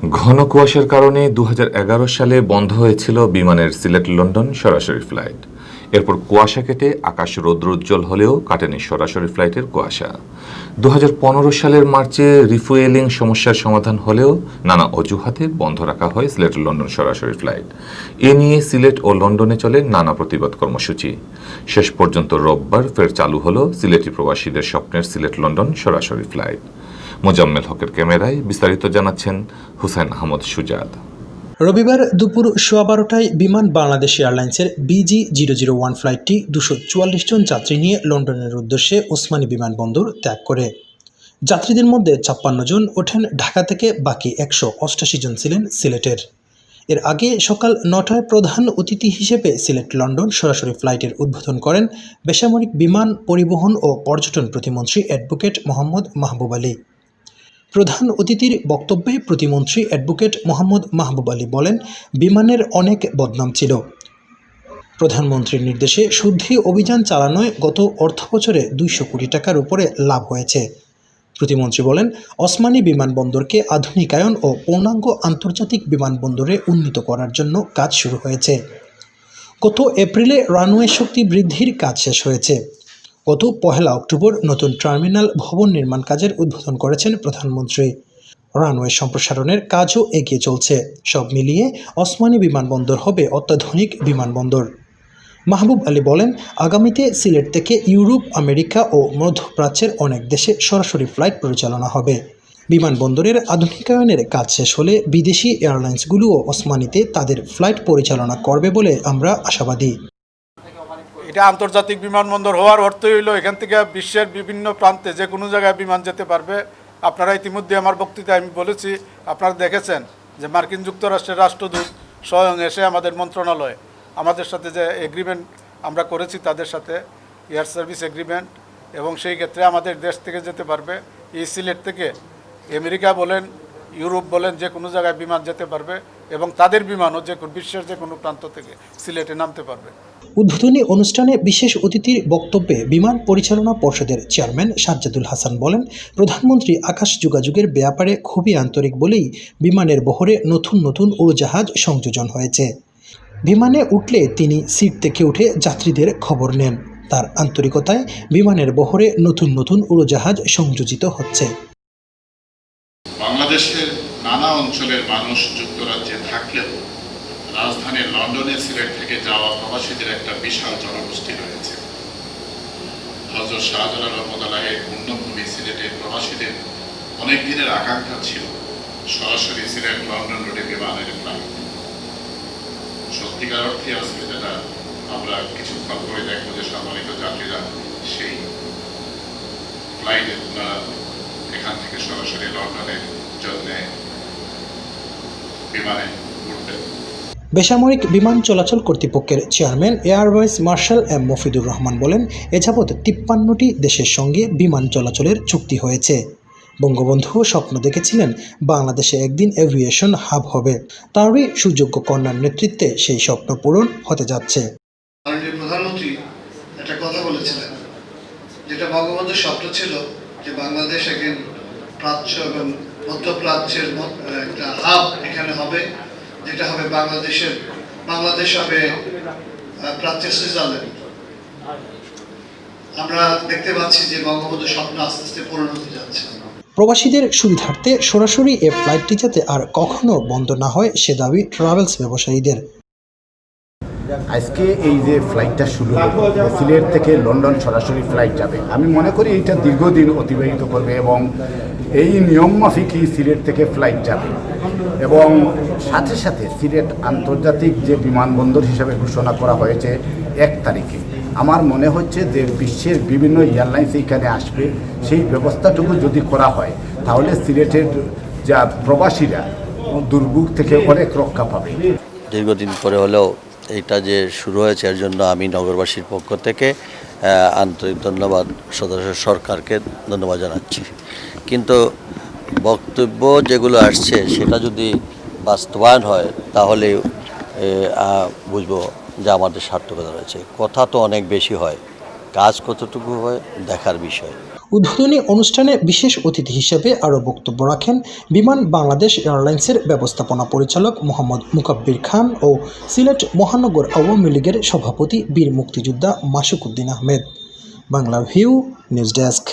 ঘন কুয়াশার কারণে ২০১১ সালে বন্ধ হয়েছিল বিমানের সিলেট লন্ডন সরাসরি ফ্লাইট। এরপর কুয়াশা কেটে আকাশ রৌদ্রোজ্জ্বল হলেও কাটেনি সরাসরি ফ্লাইটের কুয়াশা। ২০১৫ সালের মার্চে রিফুয়েলিং সমস্যার সমাধান হলেও নানা অজুহাতে বন্ধ রাখা হয় সিলেট লন্ডন সরাসরি ফ্লাইট। এ নিয়ে সিলেট ও লন্ডনে চলে নানা প্রতিবাদ কর্মসূচি। শেষ পর্যন্ত রোববার ফের চালু হলো সিলেটি প্রবাসীদের স্বপ্নের সিলেট লন্ডন সরাসরি ফ্লাইট। মোজাম্মেল হকের ক্যামেরায় বিস্তারিত জানাচ্ছেন হুসাইন আহমদ সুজাদ। রবিবার দুপুর 12:15টায় বিমান বাংলাদেশ এয়ারলাইন্সের BG001 ফ্লাইটটি 244 জন যাত্রী নিয়ে লন্ডনের উদ্দেশ্যে ওসমানী বিমানবন্দর ত্যাগ করে। যাত্রীদের মধ্যে 56 জন ওঠেন ঢাকা থেকে, বাকি 188 জন ছিলেন সিলেটের। এর আগে সকাল 9টায় প্রধান অতিথি হিসেবে সিলেট লন্ডন সরাসরি ফ্লাইটের উদ্বোধন করেন বেসামরিক বিমান পরিবহন ও পর্যটন প্রতিমন্ত্রী অ্যাডভোকেট মোহাম্মদ মাহবুব আলী। প্রধান অতিথির বক্তব্যে প্রতিমন্ত্রী অ্যাডভোকেট মোহাম্মদ মাহবুব আলী বলেন, বিমানের অনেক বদনাম ছিল। প্রধানমন্ত্রীর নির্দেশে শুদ্ধি অভিযান চালানোয় গত অর্থবছরে 200 কোটি টাকার উপরে লাভ হয়েছে। প্রতিমন্ত্রী বলেন, ওসমানী বিমানবন্দরকে আধুনিকায়ন ও পূর্ণাঙ্গ আন্তর্জাতিক বিমানবন্দরে উন্নীত করার জন্য কাজ শুরু হয়েছে। গত এপ্রিলে রানওয়ে শক্তি বৃদ্ধির কাজ শেষ হয়েছে। গত 1 অক্টোবর নতুন টার্মিনাল ভবন নির্মাণ কাজের উদ্বোধন করেছেন প্রধানমন্ত্রী। রানওয়ে সম্প্রসারণের কাজও এগিয়ে চলছে। সব মিলিয়ে ওসমানী বিমানবন্দর হবে অত্যাধুনিক বিমানবন্দর। মাহবুব আলী বলেন, আগামীতে সিলেট থেকে ইউরোপ, আমেরিকা ও মধ্যপ্রাচ্যের অনেক দেশে সরাসরি ফ্লাইট পরিচালনা হবে। বিমানবন্দরের আধুনিকায়নের কাজ শেষ হলে বিদেশি এয়ারলাইন্সগুলোও ওসমানীতে তাদের ফ্লাইট পরিচালনা করবে বলে আমরা আশাবাদী। এটা আন্তর্জাতিক বিমানবন্দর হওয়ার অর্থই হইল এখান থেকে বিশ্বের বিভিন্ন প্রান্তে যে কোনো জায়গায় বিমান যেতে পারবে। আপনারা ইতিমধ্যে আমার বক্তৃতায় আমি বলেছি, আপনারা দেখেছেন যে মার্কিন যুক্তরাষ্ট্রের রাষ্ট্রদূত স্বয়ং এসে আমাদের মন্ত্রণালয়ে আমাদের সাথে যে এগ্রিমেন্ট আমরা করেছি তাদের সাথে এয়ার সার্ভিস এগ্রিমেন্ট, এবং সেই ক্ষেত্রে আমাদের দেশ থেকে যেতে পারবে। এই সিলেট থেকে আমেরিকা বলেন, ইউরোপ বলেন, যে কোনো জায়গায় বিমান যেতে পারবে এবং তাদের বিমানও যে বিশ্বের যে কোনো প্রান্ত থেকে সিলেটে নামতে পারবে। উদ্বোধনী অনুষ্ঠানে বিশেষ অতিথির বক্তব্যে বিমান পরিচালনা পর্ষদের চেয়ারম্যান সাজ্জাদুল হাসান বলেন, প্রধানমন্ত্রী আকাশ যোগাযোগের ব্যাপারে খুবই আন্তরিক বলেই বিমানের বহরে নতুন নতুন উড়োজাহাজ সংযোজন হয়েছে। বিমানে উঠলে তিনি সিট থেকে উঠে যাত্রীদের খবর নেন। তার আন্তরিকতায় বিমানের বহরে নতুন নতুন উড়োজাহাজ সংযোজিত হচ্ছে। বাংলাদেশের নানা অঞ্চলের মানুষ যুক্তরাজ্যে থাকলেও রাজধানী লন্ডনে সিলেট থেকে যাওয়া প্রবাসীদের একটা বিশাল জনগোষ্ঠী রয়েছে। হযরত শাহজালাল রহমতুল্লাহের পুণ্যভূমি সিলেটের প্রবাসীদের অনেক দিনের আকাঙ্ক্ষা ছিল সরাসরি সিলেট লন্ডন রোডে বিমানের ফ্লাইট। সত্যিকার অর্থে আজকে যেটা আমরা কিছুক্ষণ পরে দেখবো যে সম্মানিত যাত্রীরা সেই ফ্লাইটে এখান থেকে সরাসরি লন্ডনের জন্য বিমানে উঠবেন। বেসামরিক বিমান চলাচল কর্তৃপক্ষের chairman air vice marshal M Mofidur Rahman বলেন, এ যাবৎ 53টি দেশের সঙ্গে বিমান চলাচলের চুক্তি হয়েছে। বঙ্গবন্ধু স্বপ্ন দেখেছিলেন বাংলাদেশে একদিন এভিয়েশন হাব হবে। তারই সুযোগ্য কন্যার নেতৃত্বে সেই স্বপ্ন পূরণ হতে যাচ্ছে। প্রধানমন্ত্রী একটা কথা বলেছিলেন, যেটা বঙ্গবন্ধুর স্বপ্ন ছিল যে বাংলাদেশ একদিন প্রাচ্য এবং মধ্যপ্রাচ্যের একটা হাব এখানে হবে, যেটা হবে বাংলাদেশ হবে প্রাচ্যের সুইজারল্যান্ড। আমরা দেখতে পাচ্ছি যে বঙ্গবন্ধুর স্বপ্ন আস্তে আস্তে পূরণ হতে যাচ্ছে। প্রবাসীদের সুবিধার্থে সরাসরি এই ফ্লাইটটি যাতে আর কখনো বন্ধ না হয় সে দাবি ট্রাভেলস ব্যবসায়ীদের। আজকে এই যে ফ্লাইটটা শুরু হবে, সিলেট থেকে লন্ডন সরাসরি ফ্লাইট যাবে, আমি মনে করি এইটা দীর্ঘদিন অতিবাহিত করবে এবং এই নিয়ম মাফিকই সিলেট থেকে ফ্লাইট যাবে এবং সাথে সাথে সিলেট আন্তর্জাতিক যে বিমানবন্দর হিসাবে ঘোষণা করা হয়েছে 1 তারিখে, আমার মনে হচ্ছে যে বিশ্বের বিভিন্ন এয়ারলাইন্স এইখানে আসবে। সেই ব্যবস্থাটুকু যদি করা হয় তাহলে সিলেটের যা প্রবাসীরা দুর্ভোগ থেকে অনেক রক্ষা পাবে। দীর্ঘদিন পরে হলেও এইটা যে শুরু হয়েছে এর জন্য আমি নগরবাসীর পক্ষ থেকে আন্তরিক ধন্যবাদ, সদস্য সরকারকে ধন্যবাদ জানাচ্ছি। কিন্তু বক্তব্য যেগুলো আসছে সেটা যদি বাস্তবায়ন হয় তাহলে বুঝবো যে আমাদের সার্থকতা রয়েছে। কথা তো অনেক বেশি হয়, কাজ কতটুকু হয় দেখার বিষয়। উদ্বোধনী অনুষ্ঠানে বিশেষ অতিথি হিসেবে আরও বক্তব্য রাখেন বিমান বাংলাদেশ এয়ারলাইন্সের ব্যবস্থাপনা পরিচালক মোহাম্মদ মুকাব্বির খান ও সিলেট মহানগর আওয়ামী লীগের সভাপতি বীর মুক্তিযোদ্ধা Masuk Uddin Ahmed. Bangla view news desk.